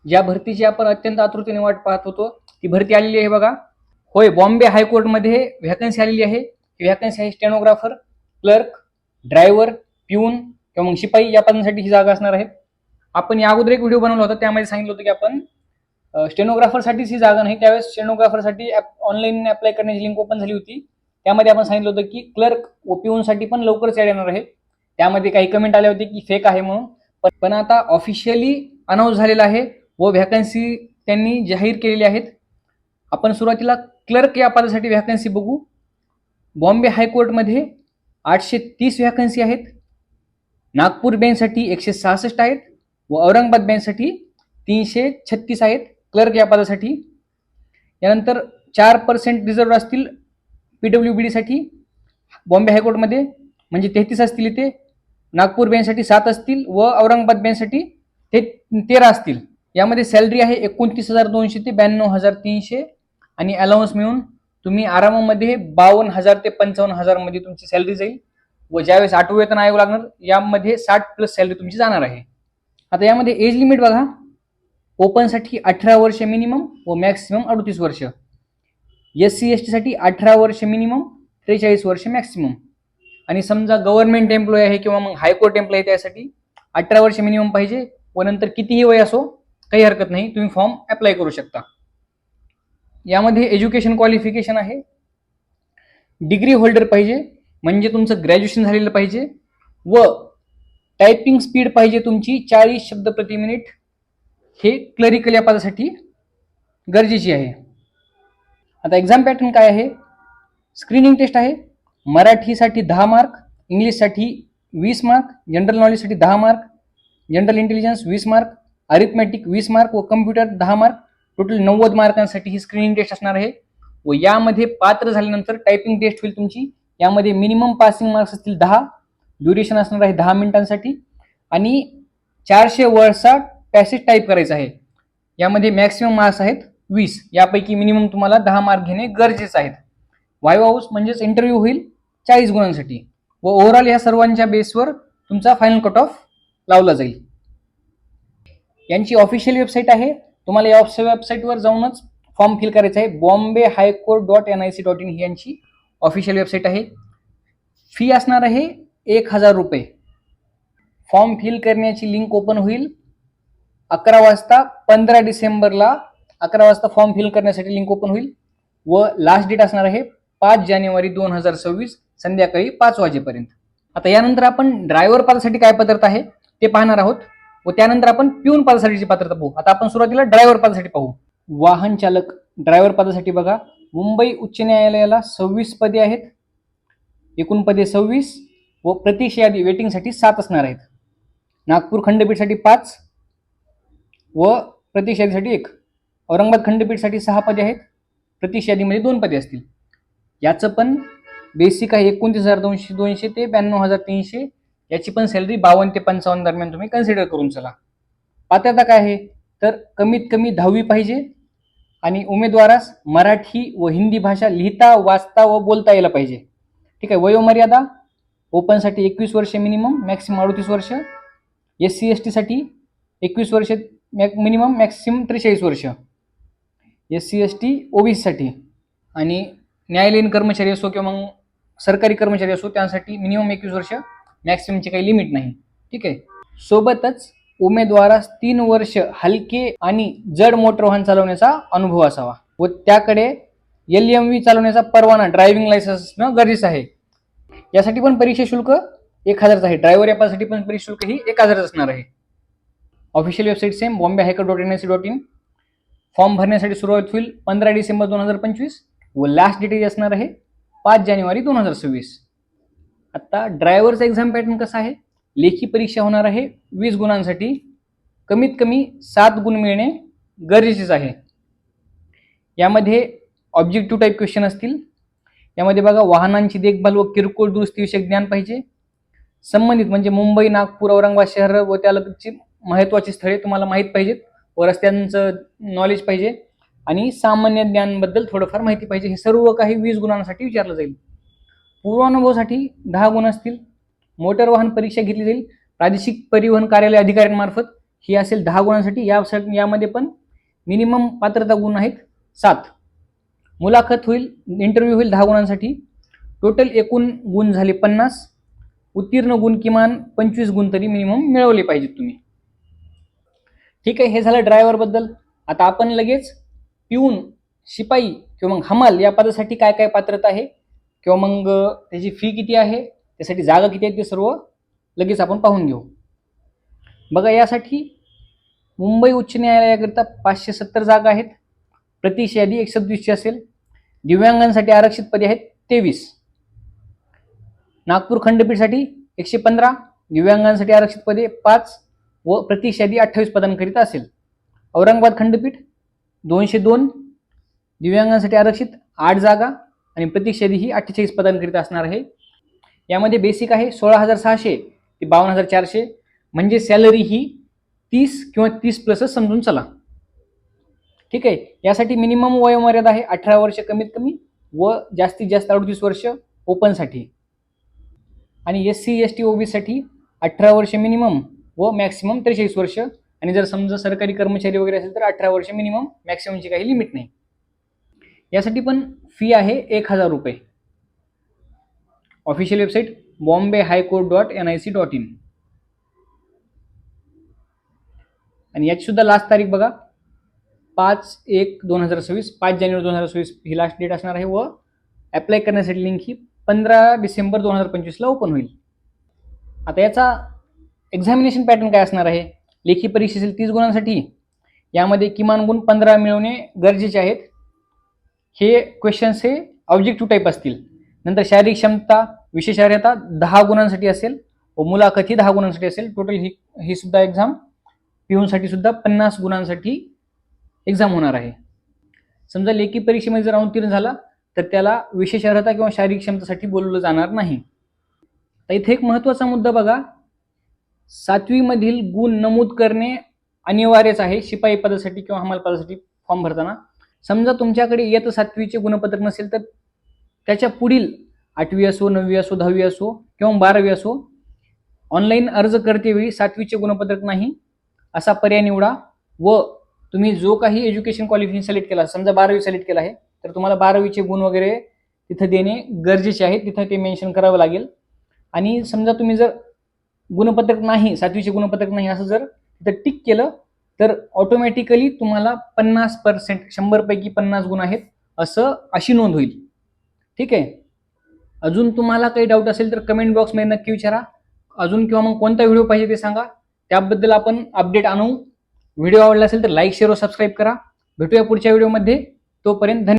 ज्या भरतीची आपण अत्यंत आतुरतेने वाट पाहत होतो ती भरती आलेली आहे बघा. होय, बॉम्बे हायकोर्टमध्ये व्हॅकन्सी आलेली आहे. ही व्हॅकन्सी आहे स्टेनोग्राफर, क्लर्क, ड्रायव्हर, प्यून किंवा मग शिपाई या पदांसाठी ही जागा असणार आहे. आपण या अगोदर एक व्हिडिओ बनवला होता, त्यामध्ये सांगितलं होतं की आपण स्टेनोग्राफरसाठीच ही जागा नाही, त्यावेळेस स्टेनोग्राफरसाठी ऑनलाईन अप्लाय करण्याची लिंक ओपन झाली होती. त्यामध्ये आपण सांगितलं होतं की क्लर्क व पिऊनसाठी पण लवकरच ॲड येणार आहे. त्यामध्ये काही कमेंट आले होते की फेक आहे म्हणून, पण आता ऑफिशियली अनाऊन्स झालेला आहे व व्हॅकन्सी त्यांनी जाहीर केलेली आहेत. आपण सुरुवातीला क्लर्क या पदासाठी व्हॅकन्सी बघू. बॉम्बे हायकोर्टमध्ये 830 व्हॅकन्सी आहेत. नागपूर बेंचसाठी 166 आहेत व औरंगाबाद बेंचसाठी 336 आहेत क्लर्क या पदासाठी. यानंतर 4% रिझर्व असतील PWBD बॉम्बे हायकोर्टमध्ये, म्हणजे 33 असतील इथे. नागपूर बेंचसाठी 7 असतील व औरंगाबाद बेंचसाठी 13 असतील. यामध्ये सॅलरी आहे 29,200 ते 92,300 आणि अलाउन्स मिळून तुम्ही आरामामध्ये 52,000 ते 55,000 मध्ये तुमची सॅलरी जाईल. व ज्यावेळेस आठवं वेतन आयोग लागणार यामध्ये 60+ सॅलरी तुमची जाणार आहे. आता यामध्ये एज लिमिट बघा. ओपनसाठी 18 वर्ष मिनिमम व मॅक्सिमम 38 वर्ष. SC ST साठी 18 वर्ष मिनिमम, 43 वर्ष मॅक्सिमम. आणि समजा गव्हर्नमेंट एम्प्लॉय आहे किंवा मग हायकोर्ट एम्प्लॉय त्यासाठी 18 वर्ष मिनिमम पाहिजे व नंतर कितीही वय असो काही हरकत नाही, तुम्ही फॉर्म अप्लाय करू शकता. यामध्ये एज्युकेशन क्वालिफिकेशन आहे, डिग्री होल्डर पाहिजे, म्हणजे तुमचं ग्रॅज्युएशन झालेलं पाहिजे व टायपिंग स्पीड पाहिजे तुमची 40 शब्द प्रति मिनिट. हे क्लरिकल या पदासाठी गरजेची आहे. आता एक्झाम पॅटर्न काय आहे? स्क्रीनिंग टेस्ट आहे. मराठीसाठी 10 मार्क, इंग्लिशसाठी 20 मार्क, जनरल नॉलेजसाठी 10 mark, general intelligence 20 mark, arithmetic 20 mark व कम्प्युटर 10 मार्क. टोटल 90 मार्कांसाठी ही स्क्रीनिंग टेस्ट असणार आहे. व यामध्ये पात्र झाल्यानंतर टायपिंग टेस्ट होईल तुमची. यामध्ये मिनिमम पासिंग मार्क्स असतील 10, ड्युरेशन असणार आहे 10 मिनिटांसाठी आणि 400 वर्डचा पॅसेज टाईप करायचा आहे. यामध्ये मॅक्सिमम मार्क्स आहेत 20, यापैकी मिनिमम तुम्हाला 10 मार्क घेणे गरजेचे आहेत. वायवा हाऊस म्हणजेच इंटरव्ह्यू होईल 40 गुणांसाठी व ओव्हरऑल या सर्वांच्या बेसवर तुमचा फायनल कट ऑफ लावला जाईल. यांची ऑफिशियल वेबसाईट आहे, तुम्हाला या वेबसाईटवर जाऊनच फॉर्म फिल करायचा आहे. bombayhighcourt.nic.in ही यांची ऑफिशियल वेबसाईट आहे. फी असणार आहे 1,000 रुपये. फॉर्म फिल करण्याची लिंक ओपन होईल 11 वाजता 15 डिसेंबरला. 11 वाजता फॉर्म फिल करण्यासाठी लिंक ओपन होईल व लास्ट डेट असणार आहे 5 जानेवारी 2026 संध्याकाळी 5 वाजेपर्यंत. आता यानंतर आपण ड्रायव्हर पदासाठी काय पात्रता आहे ते पाहणार आहोत व त्यानंतर आपण प्यून पदासाठीची पात्रता पाहू. आता आपण सुरुवातीला ड्रायव्हर पदासाठी पाहू. वाहन चालक ड्रायव्हर पदासाठी बघा, मुंबई उच्च न्यायालयाला 26 पदे आहेत. एकूण पदे 26 व प्रतीक्षा यादी वेटिंगसाठी 7 असणार आहेत. नागपूर खंडपीठसाठी 5 व प्रतीक्षा यादीसाठी 1. औरंगाबाद खंडपीठसाठी 6 पदे आहेत. प्रतीक्षा यादीमध्ये 2 पदे असतील. याचं पण बेसिक आहे 29,200 ते 92,300. याची पण सॅलरी 52 ते 55 दरम्यान तुम्ही कन्सिडर करून चला. पात्रता काय आहे तर कमीत कमी 10वी पाहिजे आणि उमेदवारास मराठी व हिंदी भाषा लिहिता, वाचता व बोलता यायला पाहिजे. ठीक आहे. वयोमर्यादा ओपनसाठी 21 वर्ष मिनिमम, मॅक्सिमम 38 वर्ष. SC ST साठी 21 वर्ष मिनिमम, मॅक्सिमम 43 वर्ष. SC ST OBC साठी. आणि न्यायालयीन कर्मचारी असो किंवा मग सरकारी कर्मचारी असो त्यांसाठी मिनिमम 21 वर्ष, मॅक्सिममची काही लिमिट नाही. ठीक आहे. सोबतच उमेदवारास 3 वर्ष हलके आणि जड मोटर वाहन चालवण्याचा अनुभव असावा व त्याकडे LMV चालवण्याचा परवाना, ड्रायव्हिंग लायसन्स असणं गरजेचं आहे. यासाठी पण परीक्षा शुल्क 1,000 आहे. ड्रायव्हर या पदासाठी पण परीक्षा शुल्क ही 1,000 असणार आहे. Official website same bombayhighcourt.nic.in. Form भरण्यासाठी सुरुवात होईल 15 डिसेंबर 2025 व लास्ट डेट असणार आहे 5 जानेवारी 2026. आता ड्रायव्हरचा एक्झाम पॅटर्न कसा आहे? लेखी परीक्षा होणार आहे 20 गुणांसाठी. कमीत कमी 7 गुण मिळणे गरजेचेच आहे. यामध्ये ऑब्जेक्टिव्ह टाईप क्वेश्चन असतील. यामध्ये बघा, वाहनांची देखभाल व किरकोळ दुरुस्तीविषयक ज्ञान पाहिजे. संबंधित म्हणजे मुंबई, नागपूर, औरंगाबाद शहर व त्यालगतची महत्त्वाची स्थळे तुम्हाला माहीत पाहिजेत व रस्त्यांचं नॉलेज पाहिजे आणि सामान्य ज्ञानबद्दल थोडंफार माहिती पाहिजे. हे सर्व काही 20 गुणांसाठी विचारलं जाईल. पूर्वानुभवासाठी 10 गुण असतील. मोटर वाहन परीक्षा घेतली जाईल प्रादेशिक परिवहन कार्यालय अधिकाऱ्यांमार्फत. ही असेल 10 गुणांसाठी. यामध्ये पण मिनिमम पात्रता गुण आहेत 7. मुलाखत होईल, इंटरव्ह्यू होईल 10 गुणांसाठी. टोटल एकूण गुण झाले 50. उत्तीर्ण गुण किमान 25 गुण तरी मिनिमम मिळवले पाहिजेत तुम्ही. ठीक आहे, हे झालं ड्रायव्हर बद्दल. आता आपण लगेच पिऊन, शिपाई किंवा मग हमाल या पदासाठी काय काय पात्रता आहे किंवा मग त्याची फी किती आहे, त्यासाठी जागा किती आहे, ते सर्व लगेच आपण पाहून घेऊ. बघा, यासाठी मुंबई उच्च न्यायालयाकरिता 570 जागा आहेत. प्रतीक्षा यादी 127 असेल. दिव्यांगांसाठी आरक्षित पदे आहेत 23. नागपूर खंडपीठसाठी 115, दिव्यांगांसाठी आरक्षित पदे 5 व प्रतीक्षा यादी 28 पदांकरिता असेल. औरंगाबाद खंडपीठ 202, दिव्यांगांसाठी आरक्षित 8 जागा आणि प्रतीक्षा यादी ही 48 पदांकरिता असणार आहे. यामध्ये बेसिक आहे 16,600 ते 52,400, म्हणजे सॅलरी ही 30 किंवा 30 प्लसच समजून चला. ठीक आहे, यासाठी मिनिमम वयोमर्यादा आहे 18 वर्ष कमीत कमी व जास्तीत जास्त 38 वर्ष ओपनसाठी. आणि SC ST OBC साठी 18 वर्ष मिनिमम व मॅक्सिमम 43 वर्ष. आणि जर समजा सरकारी कर्मचारी वगैरे असेल तर 18 वर्ष मिनिमम, मॅक्सिममची काही लिमिट नाही. यासाठी पण फी आहे 1,000 रुपये. Official website bombayhighcourt.nic.in. आणि याची सुद्धा लास्ट तारीख बघा 5/1/2026, 5 जानेवारी 2026 ही लास्ट डेट असणार आहे. व अप्लाय करण्यासाठी लिंक ही 15 डिसेंबर 2025 ला ओपन होईल. आता याचा एक्झामिनेशन पॅटर्न काय असणार आहे? लेखी परीक्षा असेल 30 गुणांसाठी. यामध्ये किमान गुण 15 मिळवणे गरजेचे आहेत. हे क्वेश्चन्स हे ऑब्जेक्टिव्ह टाईप असतील. नंतर शारीरिक क्षमता, विशेष अर्हता 10 गुणांसाठी असेल व मुलाखत ही 10 गुणांसाठी असेल. टोटल ही सुद्धा एक्झाम पिऊनसाठी सुद्धा 50 गुणांसाठी एक्झाम होणार आहे. समजा लेखी परीक्षेमध्ये जर उत्तीर्ण झाला तर त्याला विशेष अर्हता किंवा शारीरिक क्षमतेसाठी बोलवलं जाणार नाही. तर इथे एक महत्त्वाचा मुद्दा बघा, 7वी मधील गुण नमूद करणे अनिवार्यच आहे शिपाई पदासाठी किंवा हमाल पदासाठी फॉर्म भरताना. समजा तुमच्याकडे इयत्ता 7वीचे गुणपत्रक नसेल तर त्याच्या पुढील 8वी असो, 9वी असो, 10वी असो किंवा 12वी असो, ऑनलाईन अर्ज करतेवेळी 7वीचे गुणपत्रक नाही असा पर्याय निवडा. व तुम्ही जो काही एज्युकेशन क्वालिफिकेशन सिलेक्ट केला, समजा 12वी सिलेक्ट केला आहे तर तुम्हाला 12वीचे गुण वगैरे तिथं देणे गरजेचे आहे. तिथं ते मेन्शन करावं लागेल. आणि समजा तुम्ही जर गुणपत्रक नाही, 7वीचे गुणपत्रक नाही असं जर तिथं टिक केलं तर ऑटोमॅटिकली तुम्हाला 50%, 100 पैकी 50 गुण आहेत अशी नोंद होईल. ठीक आहे. अजून तुम्हाला काही डाऊट असेल तर कमेंट बॉक्समध्ये नक्की विचारा. अजून किंवा मग कोणता व्हिडिओ पाहिजे ते सांगा, त्याबद्दल आपण अपडेट आणू. व्हिडिओ आवडला असेल तर लाईक, शेअर व सबस्क्राईब करा. भेटूया पुढच्या व्हिडिओमध्ये. तोपर्यंत धन्यवाद.